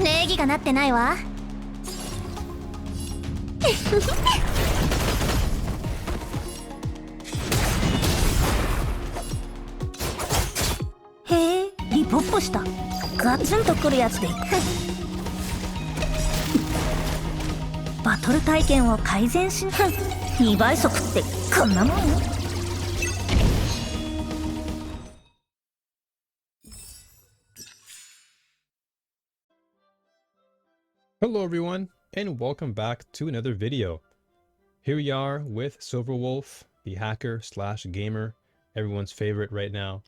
礼儀がなってないわ。へえ、リポッポした。ガツンとくるやつでいく。バトル体験を改善し2倍速ってこんなもん。Hello everyone, and welcome back to another video. Here we are with Silverwolf, the hacker slash gamer, everyone's favorite right now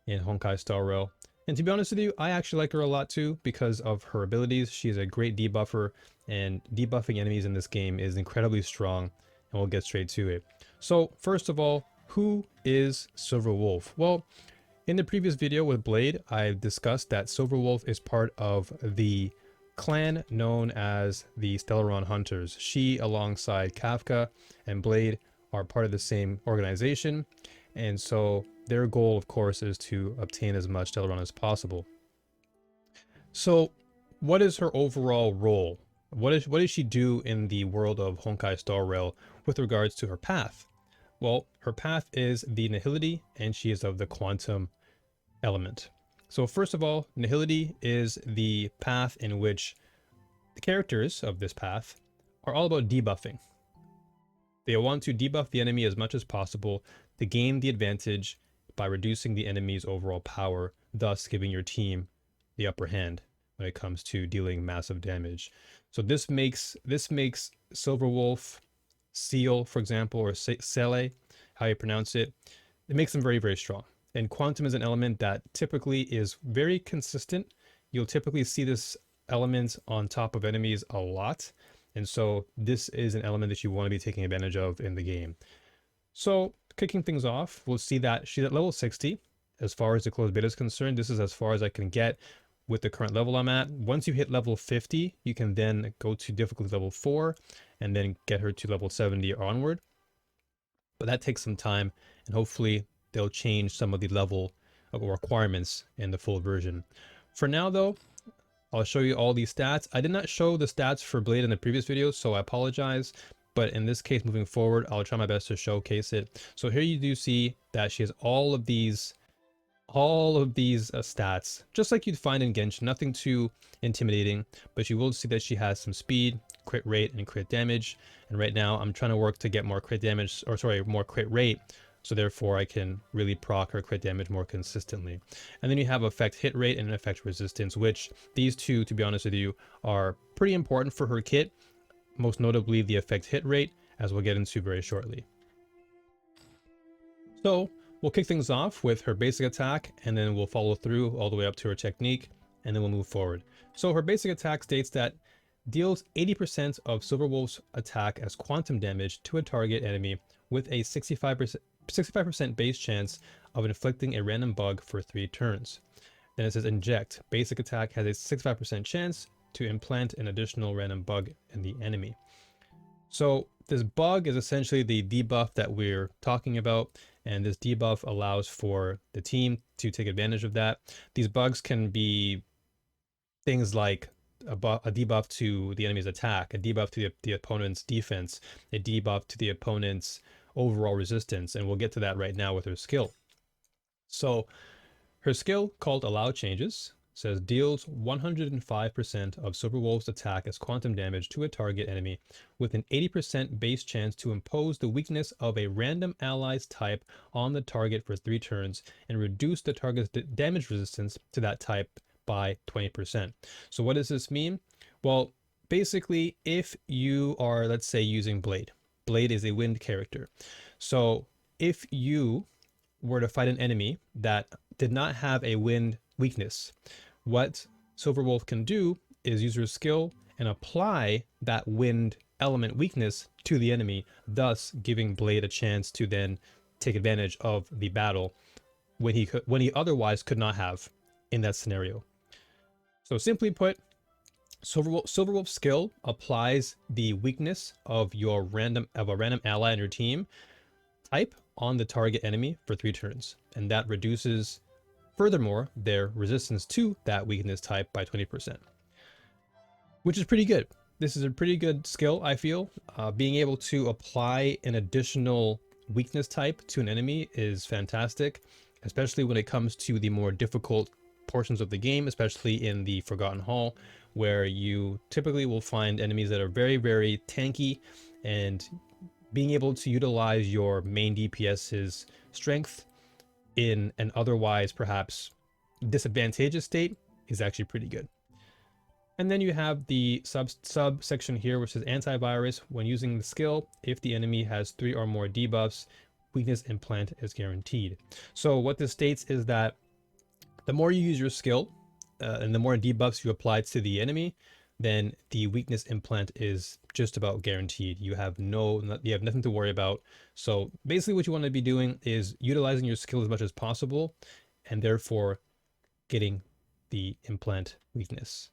in Honkai Star Rail. And to be honest with you, I actually like her a lot too because of her abilities. She's a great debuffer, and debuffing enemies in this game is incredibly strong, and we'll get straight to it. So first of all, who is Silverwolf? Well, in the previous video with Blade, I discussed that Silverwolf is part of the clan known as the Stellaron Hunters. She, alongside Kafka and Blade, are part of the same organization, and so their goal, of course, is to obtain as much Stellaron as possible. So what is her overall role? What does she do in the world of Honkai Star Rail with regards to her path? Well, her path is the Nihility, and she is of the Quantum element. So first of all, Nihility is the path in which the characters of this path are all about debuffing. They want to debuff the enemy as much as possible to gain the advantage by reducing the enemy's overall power, thus giving your team the upper hand when it comes to dealing massive damage. So this makes Silverwolf, Seal, for example, or Sele, how you pronounce it, it makes them very, very strong. And Quantum is an element that typically is very consistent. You'll typically see this element on top of enemies a lot. And so this is an element that you want to be taking advantage of in the game. So kicking things off, we'll see that she's at level 60. As far as the closed beta is concerned, this is as far as I can get with the current level I'm at. Once you hit level 50, you can then go to difficulty level 4 and then get her to level 70 or onward. But that takes some time, and hopefully they'll change some of the level of requirements in the full version. For now though, I'll show you all these stats. I did not show the stats for Blade in the previous video, so I apologize. But in this case, moving forward, I'll try my best to showcase it. So here you do see that she has all of these stats, just like you'd find in Genshin. Nothing too intimidating, but you will see that she has some speed, crit rate, and crit damage. And right now, I'm trying to work to get more crit damage, or sorry, more crit rate. So therefore I can really proc her crit damage more consistently. And then you have effect hit rate and effect resistance, which these two, to be honest with you, are pretty important for her kit. Most notably the effect hit rate, as we'll get into very shortly. So we'll kick things off with her basic attack, and then we'll follow through all the way up to her technique, and then we'll move forward. So her basic attack states that deals 80% of Silverwolf's attack as quantum damage to a target enemy with a 65% base chance of inflicting a random bug for 3 turns. Then it says inject. Basic attack has a 65% chance to implant an additional random bug in the enemy. So this bug is essentially the debuff that we're talking about, and this debuff allows for the team to take advantage of that. These bugs can be things like a debuff to the enemy's attack, a debuff to the opponent's defense, a debuff to the opponent's overall resistance, and we'll get to that right now with her skill. So her skill, called Allow Changes, says deals 105% of Silverwolf's attack as quantum damage to a target enemy with an 80% base chance to impose the weakness of a random ally's type on the target for 3 turns and reduce the target's damage resistance to that type by 20%. So what does this mean? Well, basically, if you are, let's say, using Blade. Blade is a wind character. So if you were to fight an enemy that did not have a wind weakness, what Silverwolf can do is use her skill and apply that wind element weakness to the enemy, thus giving Blade a chance to then take advantage of the battle when he otherwise could not have in that scenario. So simply put, Silverwolf's skill applies the weakness of a random ally in your team type on the target enemy for 3 turns, and that reduces furthermore their resistance to that weakness type by 20%. which is pretty good. This is a pretty good skill, I feel. Being able to apply an additional weakness type to an enemy is fantastic, especially when it comes to the more difficult portions of the game, especially in the Forgotten Hall, where you typically will find enemies that are very, very tanky, and being able to utilize your main DPS's strength in an otherwise perhaps disadvantageous state is actually pretty good. And then you have the subsection here, which is antivirus. When using the skill, if the enemy has 3 or more debuffs, weakness implant is guaranteed. So what this states is that the more you use your skill and the more debuffs you apply to the enemy, then the weakness implant is just about guaranteed. You have nothing to worry about. So basically what you want to be doing is utilizing your skill as much as possible, and therefore getting the implant weakness.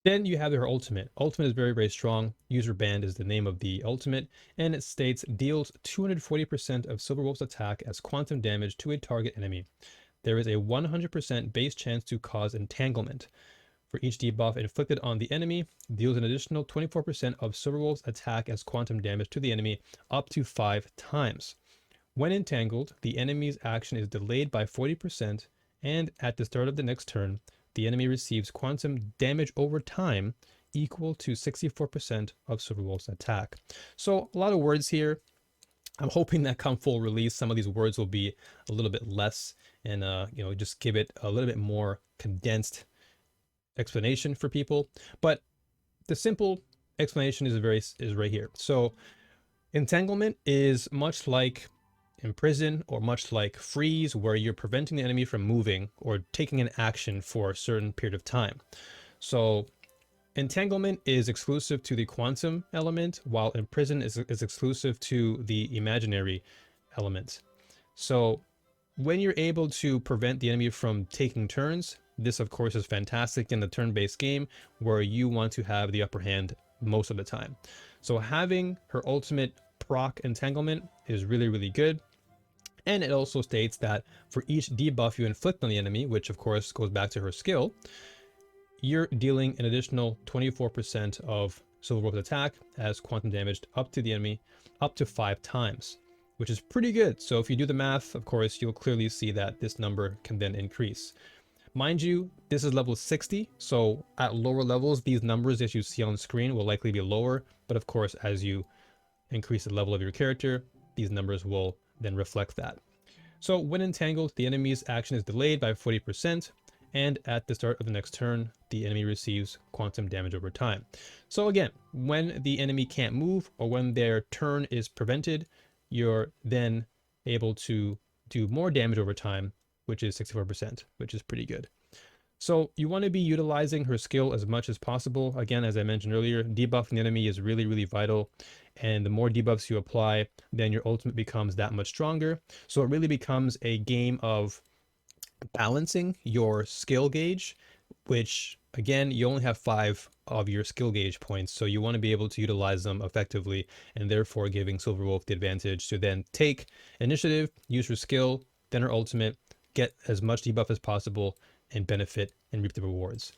Then you have her ultimate. Ultimate is very, very strong. User band is the name of the ultimate, and it states deals 240% of Silverwolf's attack as quantum damage to a target enemy. There is a 100% base chance to cause entanglement. For each debuff inflicted on the enemy, deals an additional 24% of Silverwolf's attack as quantum damage to the enemy up to 5 times. When entangled, the enemy's action is delayed by 40%, and at the start of the next turn, the enemy receives quantum damage over time equal to 64% of Silverwolf's attack. So a lot of words here. I'm hoping that come full release, some of these words will be a little bit less, and just give it a little bit more condensed explanation for people. But the simple explanation is right here. So entanglement is much like imprison or much like freeze, where you're preventing the enemy from moving or taking an action for a certain period of time. So entanglement is exclusive to the quantum element, while imprison is exclusive to the imaginary element. So when you're able to prevent the enemy from taking turns, this of course is fantastic in the turn-based game where you want to have the upper hand most of the time. So having her ultimate proc entanglement is really, really good. And it also states that for each debuff you inflict on the enemy, which of course goes back to her skill, you're dealing an additional 24% of Silverwolf's attack as quantum damage up to the enemy up to 5 times, which is pretty good. So if you do the math, of course, you'll clearly see that this number can then increase. Mind you, this is level 60, so at lower levels, these numbers that you see on the screen will likely be lower, but of course, as you increase the level of your character, these numbers will then reflect that. So when entangled, the enemy's action is delayed by 40%, and at the start of the next turn, the enemy receives quantum damage over time. So again, when the enemy can't move or when their turn is prevented, you're then able to do more damage over time, which is 64%, which is pretty good. So you want to be utilizing her skill as much as possible. Again, as I mentioned earlier, debuffing the enemy is really, really vital. And the more debuffs you apply, then your ultimate becomes that much stronger. So it really becomes a game of balancing your skill gauge, which again, you only have 5 of your skill gauge points. So you want to be able to utilize them effectively, and therefore giving Silverwolf the advantage to then take initiative, use her skill, then her ultimate, get as much debuff as possible, and benefit and reap the rewards.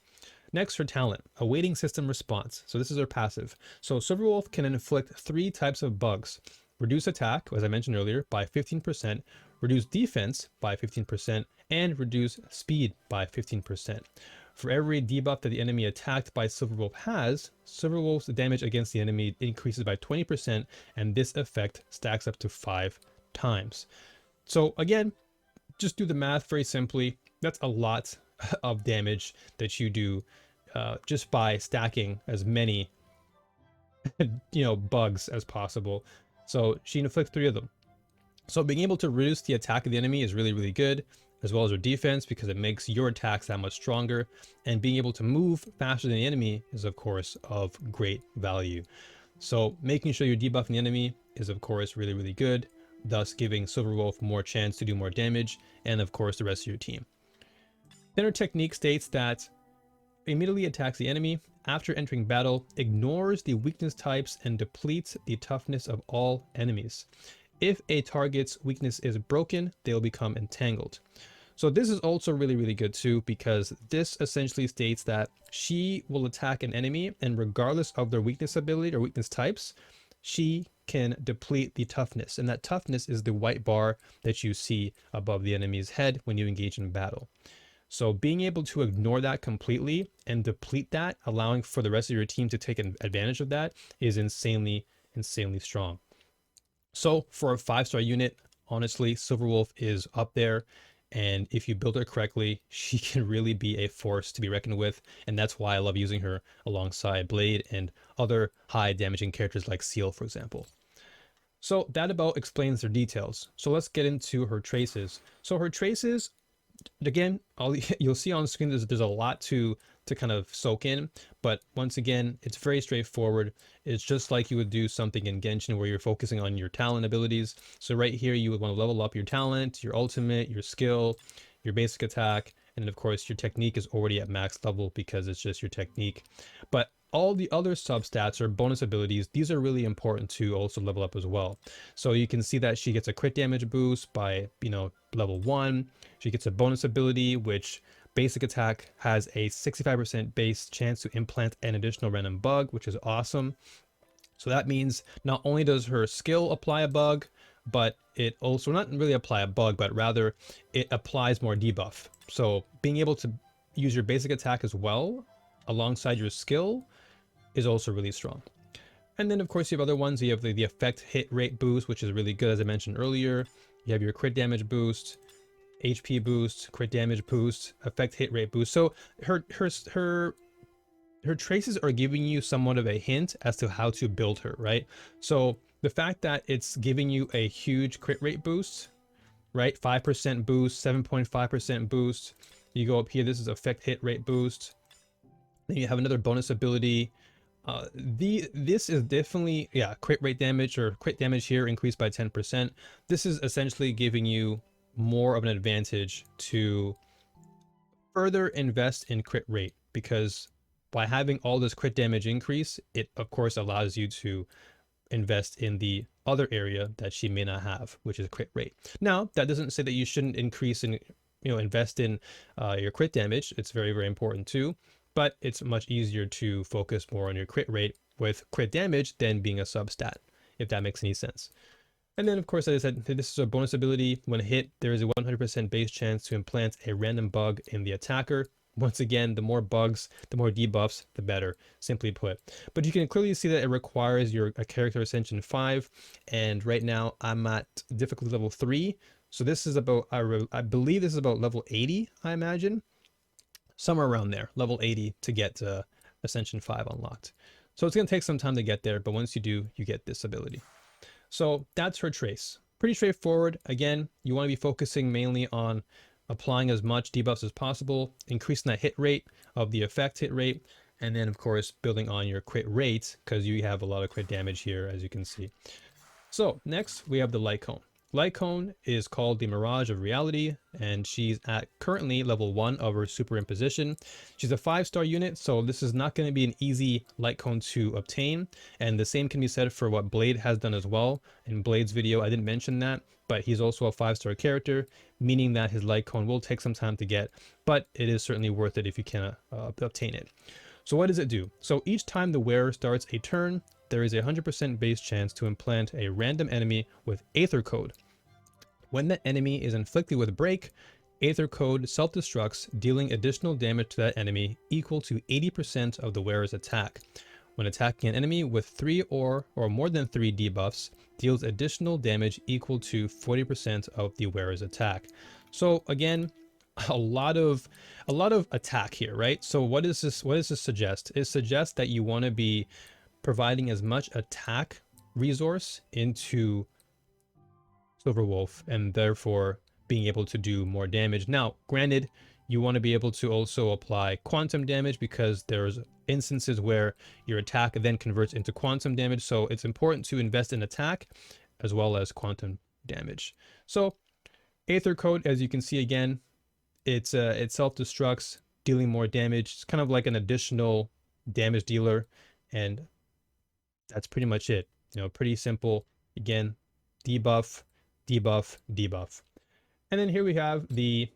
Next, her talent, awaiting system response. So this is her passive. So Silverwolf can inflict 3 types of bugs: reduce attack, as I mentioned earlier, by 15%, reduce defense by 15%, and reduce speed by 15%. For every debuff that the enemy attacked by Silverwolf has, Silverwolf's damage against the enemy increases by 20%, and this effect stacks up to 5 times. So again, just do the math very simply. That's a lot of damage that you do just by stacking as many bugs as possible. So she inflicts 3 of them. So being able to reduce the attack of the enemy is really, really good, as well as her defense, because it makes your attacks that much stronger. And being able to move faster than the enemy is of course of great value. So making sure you're debuffing the enemy is of course really, really good, thus giving Silverwolf more chance to do more damage, and of course the rest of your team. Then her technique states that immediately attacks the enemy after entering battle, ignores the weakness types, and depletes the toughness of all enemies. If a target's weakness is broken, they will become entangled. So this is also really, really good too, because this essentially states that she will attack an enemy, and regardless of their weakness ability or weakness types, she can deplete the toughness. And that toughness is the white bar that you see above the enemy's head when you engage in battle. So being able to ignore that completely and deplete that, allowing for the rest of your team to take advantage of that, is insanely, insanely strong. So for a 5-star unit, honestly, Silverwolf is up there. And if you build her correctly, she can really be a force to be reckoned with. And that's why I love using her alongside Blade and other high damaging characters like Seal, for example. So that about explains their details. So let's get into her traces. So her traces, again, you'll see on screen there's a lot to kind of soak in, but once again, it's very straightforward. It's just like you would do something in Genshin where you're focusing on your talent abilities. So right here, you would want to level up your talent, your ultimate, your skill, your basic attack, and of course your technique is already at max level because it's just your technique. But all the other substats or bonus abilities, these are really important to also level up as well. So you can see that she gets a crit damage boost by, level 1. She gets a bonus ability, which basic attack has a 65% base chance to implant an additional random bug, which is awesome. So that means not only does her skill apply a bug, but it also not really apply a bug, but rather it applies more debuff. So being able to use your basic attack as well alongside your skill is also really strong. And then of course you have other ones. You have the effect hit rate boost, which is really good, as I mentioned earlier. You have your crit damage boost, HP boost, crit damage boost, effect hit rate boost. So her traces are giving you somewhat of a hint as to how to build her, right? So the fact that it's giving you a huge crit rate boost, right? 5% boost, 7.5% boost. You go up here, this is effect hit rate boost. Then you have another bonus ability. This is definitely, yeah, crit rate damage or crit damage here increased by 10%. This is essentially giving you more of an advantage to further invest in crit rate, because by having all this crit damage increase, it of course allows you to invest in the other area that she may not have, which is crit rate. Now, that doesn't say that you shouldn't increase and invest in your crit damage. It's very, very important too, but it's much easier to focus more on your crit rate with crit damage than being a substat, if that makes any sense. And then, of course, as I said, this is a bonus ability. When hit, there is a 100% base chance to implant a random bug in the attacker. Once again, the more bugs, the more debuffs, the better, simply put. But you can clearly see that it requires a character ascension 5. And right now, I'm at difficulty level 3. So this is about, I believe this is about level 80, I imagine. Somewhere around there, level 80 to get ascension 5 unlocked. So it's going to take some time to get there, but once you do, you get this ability. So that's her trace. Pretty straightforward. Again, you want to be focusing mainly on applying as much debuffs as possible, increasing that hit rate of the effect hit rate, and then of course building on your crit rate, because you have a lot of crit damage here, as you can see. So next we have the Light Cone. Light Cone is called the Mirage of Reality, and she's at currently level 1 of her Superimposition. She's a 5-star unit, so this is not going to be an easy Light Cone to obtain, and the same can be said for what Blade has done as well. In Blade's video, I didn't mention that, but he's also a 5-star character, meaning that his Light Cone will take some time to get, but it is certainly worth it if you can obtain it. So what does it do? So each time the wearer starts a turn, there is a 100% base chance to implant a random enemy with Aether Code. When that enemy is inflicted with Break, Aether Code self-destructs, dealing additional damage to that enemy equal to 80% of the wearer's attack. When attacking an enemy with 3 or more than 3 debuffs, deals additional damage equal to 40% of the wearer's attack. So again, a lot of attack here, right? So what does this suggest? It suggests that you want to be providing as much attack resource into Silverwolf, and therefore being able to do more damage. Now, granted, you want to be able to also apply quantum damage, because there's instances where your attack then converts into quantum damage. So it's important to invest in attack as well as quantum damage. So Aether Code, as you can see again, it self-destructs, dealing more damage. It's kind of like an additional damage dealer, and that's pretty much it. Pretty simple. Again, debuff, debuff, debuff. And then here we have the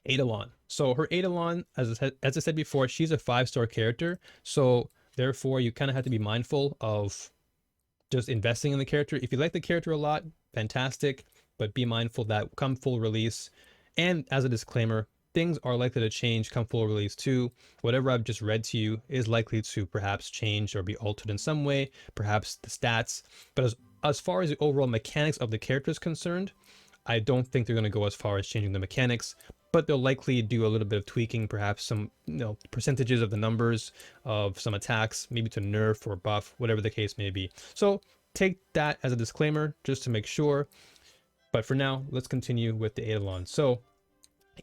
Eidolon. So her Eidolon, as I said before, she's a 5-star character. So therefore, you kind of have to be mindful of just investing in the character. If you like the character a lot, fantastic, but be mindful that come full release, and as a disclaimer, things are likely to change come full release too. Whatever I've just read to you is likely to perhaps change or be altered in some way, perhaps the stats. But as far as the overall mechanics of the character is concerned, I don't think they're going to go as far as changing the mechanics, but they'll likely do a little bit of tweaking, perhaps some percentages of the numbers of some attacks, maybe to nerf or buff, whatever the case may be. So take that as a disclaimer just to make sure. But for now, let's continue with the Eidolon. So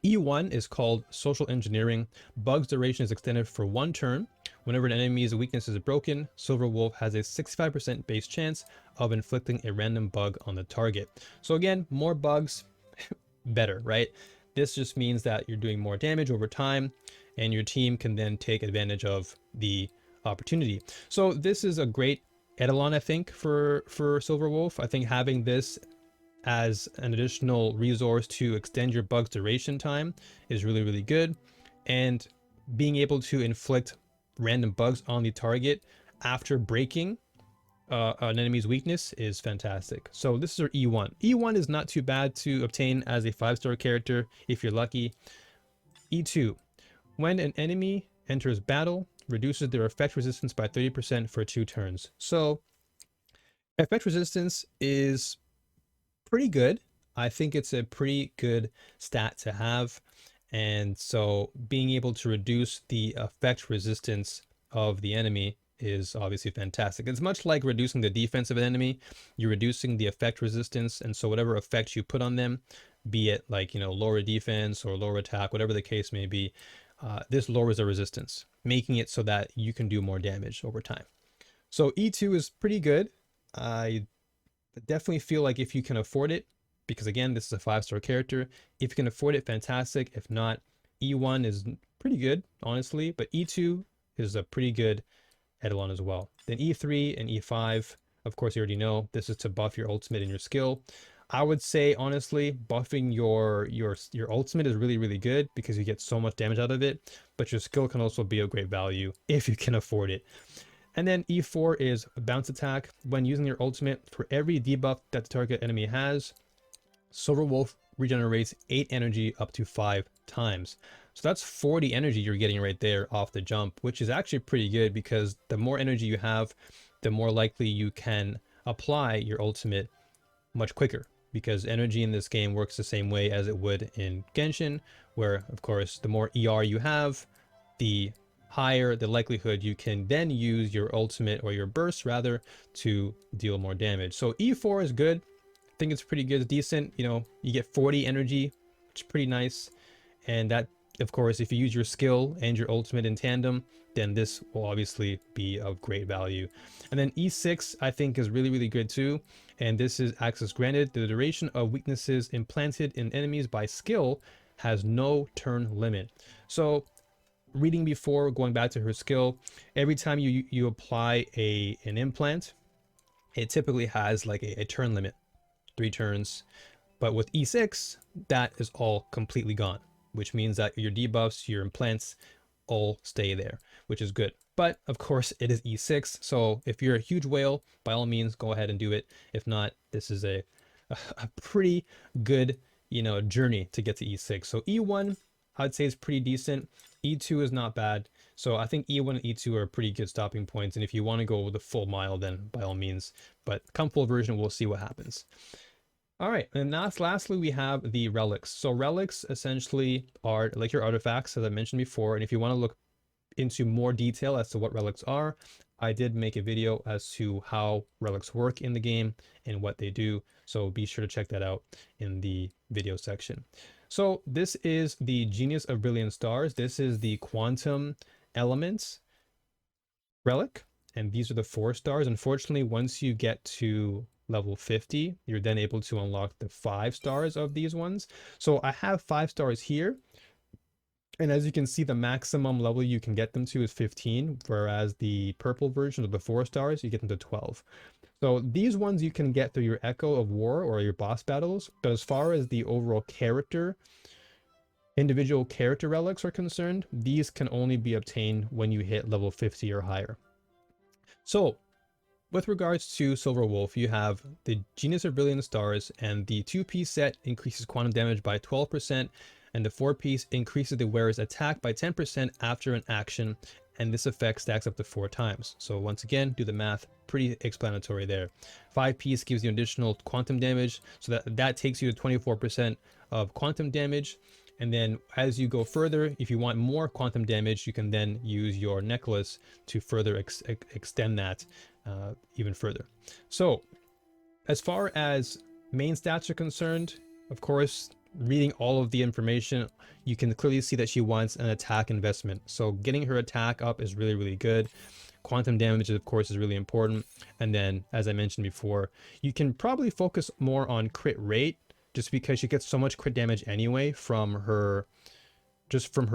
E1 is called Social Engineering. Bug's duration is extended for 1 turn. Whenever an enemy's weakness is broken, Silver Wolf has a 65% base chance of inflicting a random bug on the target. So again, more bugs, better, right? This just means that you're doing more damage over time, and your team can then take advantage of the opportunity. So this is a great Eidolon, I think, for Silver Wolf. I think having this as an additional resource to extend your bug's duration time is really, really good. And being able to inflict random bugs on the target after breaking an enemy's weakness is fantastic. So this is our E1. E1 is not too bad to obtain as a 5-star character if you're lucky. E2, when an enemy enters battle, reduces their effect resistance by 30% for 2 turns. So effect resistance is pretty good. I think it's a pretty good stat to have. And so being able to reduce the effect resistance of the enemy is obviously fantastic. It's much like reducing the defense of an enemy. You're reducing the effect resistance, and so whatever effect you put on them, be it like, lower defense or lower attack, whatever the case may be, this lowers the resistance, making it so that you can do more damage over time. So E2 is pretty good. I definitely feel like if you can afford it, because again, this is a 5-star character, if you can afford it, fantastic. If not, E1 is pretty good, honestly, but E2 is a pretty good Eidolon as well. Then E3 and E5, of course, you already know, this is to buff your ultimate and your skill. I would say, honestly, buffing your ultimate is really, really good because you get so much damage out of it, but your skill can also be of great value if you can afford it. And then E4 is bounce attack. When using your ultimate, for every debuff that the target enemy has, Silver Wolf regenerates 8 energy up to 5 times. So that's 40 energy you're getting right there off the jump, which is actually pretty good because the more energy you have, the more likely you can apply your ultimate much quicker, because energy in this game works the same way as it would in Genshin, where of course the more ER you have, the higher the likelihood you can then use your ultimate, or your burst rather, to deal more damage. So E4 is good. I think it's pretty good, decent. You get 40 energy, which is pretty nice. And that, of course, if you use your skill and your ultimate in tandem, then this will obviously be of great value. And then E6 I think is really, really good too. And this is access granted. The duration of weaknesses implanted in enemies by skill has no turn limit. So reading before, going back to her skill, every time you apply an implant, it typically has like a turn limit, 3 turns. But with E6, that is all completely gone, which means that your debuffs, your implants, all stay there, which is good. But of course it is E6, so if you're a huge whale, by all means go ahead and do it. If not, this is a pretty good journey to get to E6. So E1 I'd say is pretty decent. E2 is not bad. So I think E1 and E2 are pretty good stopping points, and if you want to go the full mile, then by all means, but come full version, we'll see what happens. All right, and lastly we have the relics. So relics essentially are like your artifacts, as I mentioned before, and if you want to look into more detail as to what relics are, I did make a video as to how relics work in the game and what they do, so be sure to check that out in the video section. So this is the Genius of Brilliant Stars. This is the Quantum Elements relic, and these are the 4 stars. Unfortunately, once you get to level 50, you're then able to unlock the 5 stars of these ones. So I have 5 stars here, and as you can see, the maximum level you can get them to is 15, whereas the purple version of the 4 stars, you get them to 12. So these ones you can get through your Echo of War or your boss battles, but as far as the overall character individual character relics are concerned, these can only be obtained when you hit level 50 or higher. So with regards to Silver Wolf, you have the Genius of Brilliant Stars, and the 2-piece set increases quantum damage by 12%, and the 4-piece increases the wearer's attack by 10% after an action, and this effect stacks up to 4 times. So once again, do the math, pretty explanatory there. 5-piece gives you additional quantum damage, so that takes you to 24% of quantum damage. And then as you go further, if you want more quantum damage, you can then use your necklace to further extend that even further. So as far as main stats are concerned, of course, reading all of the information, you can clearly see that she wants an attack investment. So getting her attack up is really, really good. Quantum damage, of course, is really important. And then, as I mentioned before, you can probably focus more on crit rate, just because she gets so much crit damage anyway from her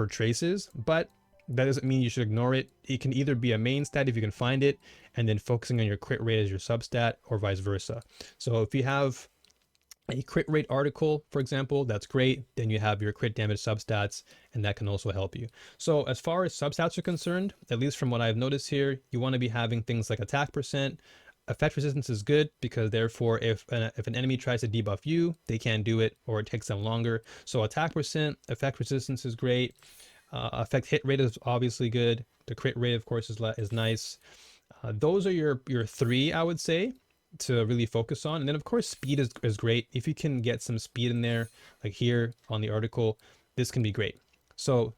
traces, but that doesn't mean you should ignore it. It can either be a main stat if you can find it, and then focusing on your crit rate as your substat, or vice versa. So if you have a crit rate article, for example, that's great. Then you have your crit damage substats, and that can also help you. So as far as substats are concerned, at least from what I've noticed here, you want to be having things like attack percent. Effect resistance is good because therefore if an enemy tries to debuff you, they can't do it, or it takes them longer. So attack percent, effect resistance is great. Effect hit rate is obviously good. The crit rate, of course, is nice. Those are your 3, I would say, to really focus on. And then of course speed is great. If you can get some speed in there, like here on the article, this can be great. So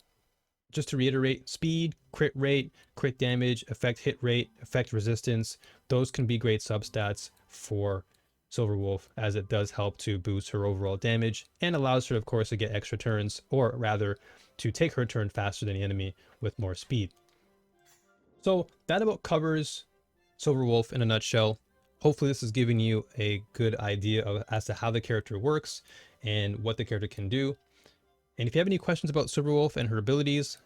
just to reiterate, speed, crit rate, crit damage, effect hit rate, effect resistance, those can be great substats for Silver Wolf, as it does help to boost her overall damage and allows her, of course, to get extra turns, or rather to take her turn faster than the enemy with more speed. So that about covers Silver Wolf in a nutshell. Hopefully this is giving you a good idea as to how the character works and what the character can do. And if you have any questions about Silver Wolf and her abilities,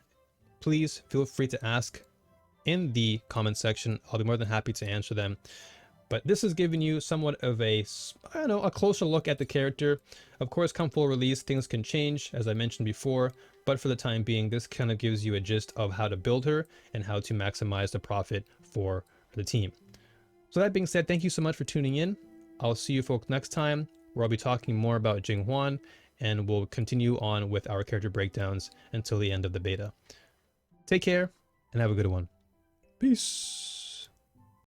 please feel free to ask in the comment section. I'll be more than happy to answer them. But this has given you somewhat of a closer look at the character. Of course, come full release, things can change, as I mentioned before, but for the time being, this kind of gives you a gist of how to build her and how to maximize the profit for the team. So that being said, thank you so much for tuning in. I'll see you folks next time, where I'll be talking more about Jing Huan, and we'll continue on with our character breakdowns until the end of the beta. Take care and have a good one. Peace.